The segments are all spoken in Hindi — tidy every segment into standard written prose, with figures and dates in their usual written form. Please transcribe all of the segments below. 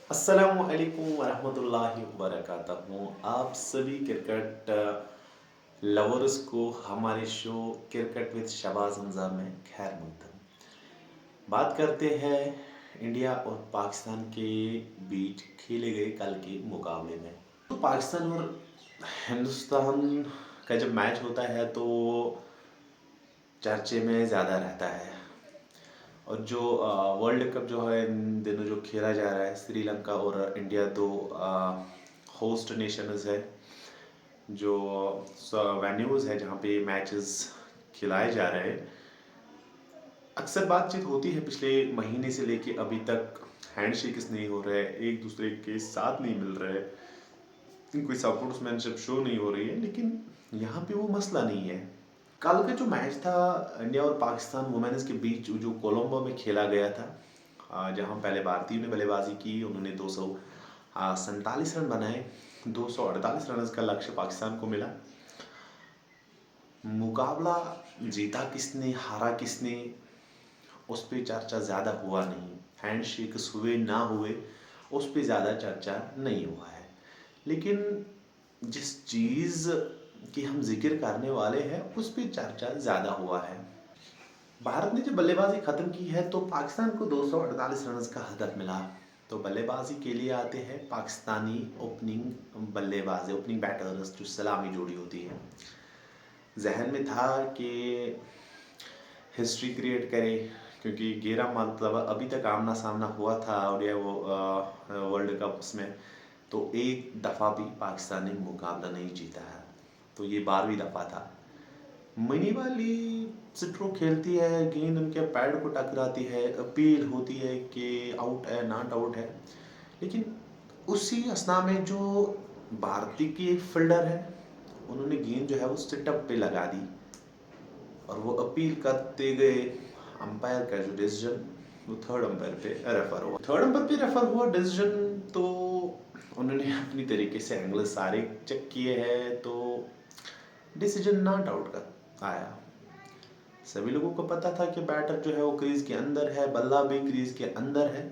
अस्सलामुअलैकुम वरहमतुल्लाहि वबरकातुहू। आप सभी क्रिकेट लवर्स को हमारे show cricket with Shahbaz Hamza में खैर मकदम। बात करते हैं इंडिया और पाकिस्तान के बीच खेले गए कल के मुकाबले में। तो पाकिस्तान और हिंदुस्तान का जब मैच होता है तो चर्चे में ज़्यादा रहता है। और जो वर्ल्ड कप जो है इन दिनों जो खेला जा रहा है, श्रीलंका और इंडिया दो होस्ट नेशंस है, जो वेन्यूज़ है जहाँ पे मैचेस खिलाए जा रहे हैं। अक्सर बातचीत होती है पिछले महीने से लेके अभी तक, हैंडशेक्स नहीं हो रहे, एक दूसरे के साथ नहीं मिल रहे, कोई सपोर्ट्समैनशिप शो नहीं हो रही है। लेकिन यहाँ पे वो मसला नहीं है। कल का जो मैच था इंडिया और पाकिस्तान वुमेन्स के बीच जो कोलंबो में खेला गया था, जहां पहले भारतीय ने बल्लेबाजी की, उन्होंने 247 रन बनाए। 248 रन का लक्ष्य पाकिस्तान को मिला। मुकाबला जीता किसने हारा किसने उस पर चर्चा ज़्यादा हुआ नहीं। हैंडशेक्स हुए ना हुए उस पर ज़्यादा चर्चा नहीं हुआ है। लेकिन जिस चीज़ की हम जिक्र करने वाले हैं उस पर चर्चा ज़्यादा हुआ है। भारत ने जब बल्लेबाजी ख़त्म की है तो पाकिस्तान को 248 रन का हदफ मिला। तो बल्लेबाजी के लिए आते हैं पाकिस्तानी ओपनिंग बल्लेबाज, ओपनिंग बैटर्स, जो सलामी जोड़ी होती है। जहन में था कि हिस्ट्री क्रिएट करे, क्योंकि 11 मतलब अभी तक आमना सामना हुआ था और ये वो वर्ल्ड कप में, तो एक दफ़ा भी पाकिस्तान ने मुकाबला नहीं जीता है। तो ये 12वीं दफ़ा था। मनी वाली स्ट्रोक खेलती है, गेंद उनके पैड को टकराती है, अपील होती है कि आउट है, नॉट आउट है। लेकिन उसी असना में जो भारतीय के एक फील्डर है, उन्होंने गेंद जो है वो सिटअप पे लगा दी और वो अपील करते गए। अंपायर का जो डिसीजन वो थर्ड अंपायर पे रेफर हुआ। डिसीजन तो उन्होंने अपनी तरीके से एंगल सारे चेक किए हैं, तो डिसीजन नॉट आउट का आया। सभी लोगों को पता था कि बैटर जो है वो क्रीज के अंदर है, बल्ला भी क्रीज के अंदर है।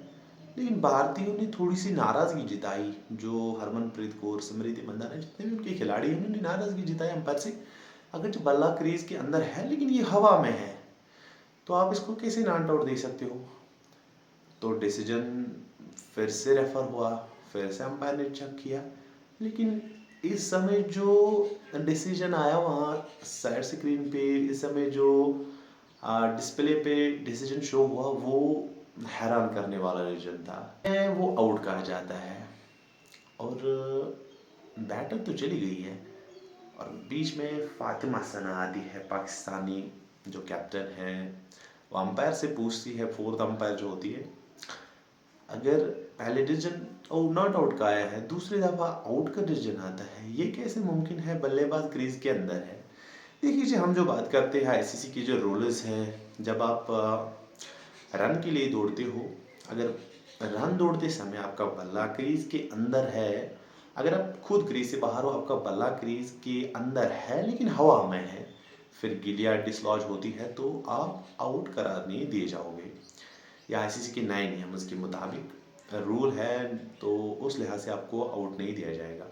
लेकिन भारतीयों ने थोड़ी सी नाराजगी जिताई। जो हरमनप्रीत कौर, स्मृति मंदाना, जितने भी उनके खिलाड़ी हैं, उन्होंने नाराजगी जिताई अंपायर से। अगर जो बल्ला क्रीज के अंदर है लेकिन ये हवा में है, तो आप इसको कैसे नॉट आउट दे सकते हो। तो डिसीजन फिर से रेफर हुआ, फिर से अंपायर ने चेक किया। लेकिन इस समय जो डिसीजन आया वहाँ साइड स्क्रीन पे, इस समय जो डिस्प्ले पे डिसीजन शो हुआ, वो हैरान करने वाला डिसीजन था। वो आउट कहा जाता है और बैटर तो चली गई है और बीच में फातिमा सना आती है, पाकिस्तानी जो कैप्टन है। वो अंपायर से पूछती है, फोर्थ अंपायर जो होती है, अगर पहले डिसीजन नॉट आउट का आया है, दूसरी दफ़ा आउट का डिसीजन आता है, ये कैसे मुमकिन है, बल्लेबाज क्रीज के अंदर है। देखिए जी, हम जो बात करते हैं आईसीसी के जो रूल्स हैं, जब आप रन के लिए दौड़ते हो, अगर रन दौड़ते समय आपका बल्ला क्रीज के अंदर है, अगर आप खुद क्रीज से बाहर हो, आपका बल्ला क्रीज के अंदर है लेकिन हवा में है, फिर गिलिया डिसलॉज होती है, तो आप आउट करार नहीं दिए जाओगे। या आईसीसी के नए नियम के मुताबिक रूल है, तो उस लिहाज से आपको आउट नहीं दिया जाएगा।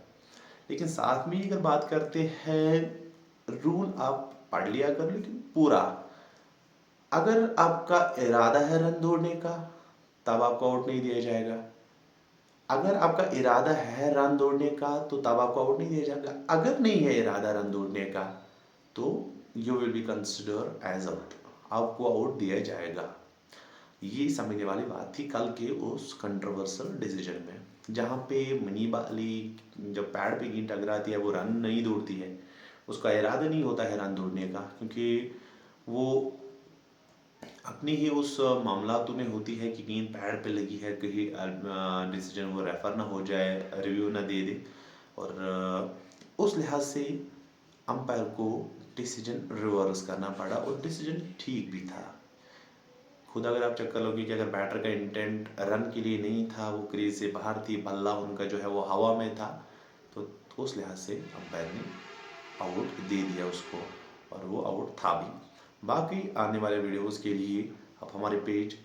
लेकिन साथ में अगर बात करते हैं, रूल आप पढ़ लिया कर, लेकिन पूरा, अगर आपका इरादा है रन दौड़ने का, तब आपको आउट नहीं दिया जाएगा। अगर आपका इरादा है रन दौड़ने का, तो तब आपको आउट नहीं दिया जाएगा। अगर नहीं है इरादा रन दौड़ने का, तो you will be consider as out, आपको आउट दिया जाएगा। ये समझने वाली बात थी कल के उस कंट्रोवर्शियल डिसीजन में, जहाँ पे मनीबा अली जब पैड पे गेंद टकराती है, वो रन नहीं दौड़ती है, उसका इरादा नहीं होता है रन दौड़ने का, क्योंकि वो अपनी ही उस मामलातों में होती है कि गेंद पैड पे लगी है, कहीं डिसीजन वो रेफर ना हो जाए, रिव्यू ना दे दे। और उस लिहाज से अंपायर को डिसीजन रिवर्स करना पड़ा और डिसीजन ठीक भी था। खुद अगर आप चेक कर लोगे कि अगर बैटर का इंटेंट रन के लिए नहीं था, वो क्रीज से बाहर थी, बल्ला उनका जो है वो हवा में था, तो उस लिहाज से अंपायर ने आउट दे दिया उसको, और वो आउट था भी। बाकी आने वाले वीडियोस के लिए आप हमारे पेज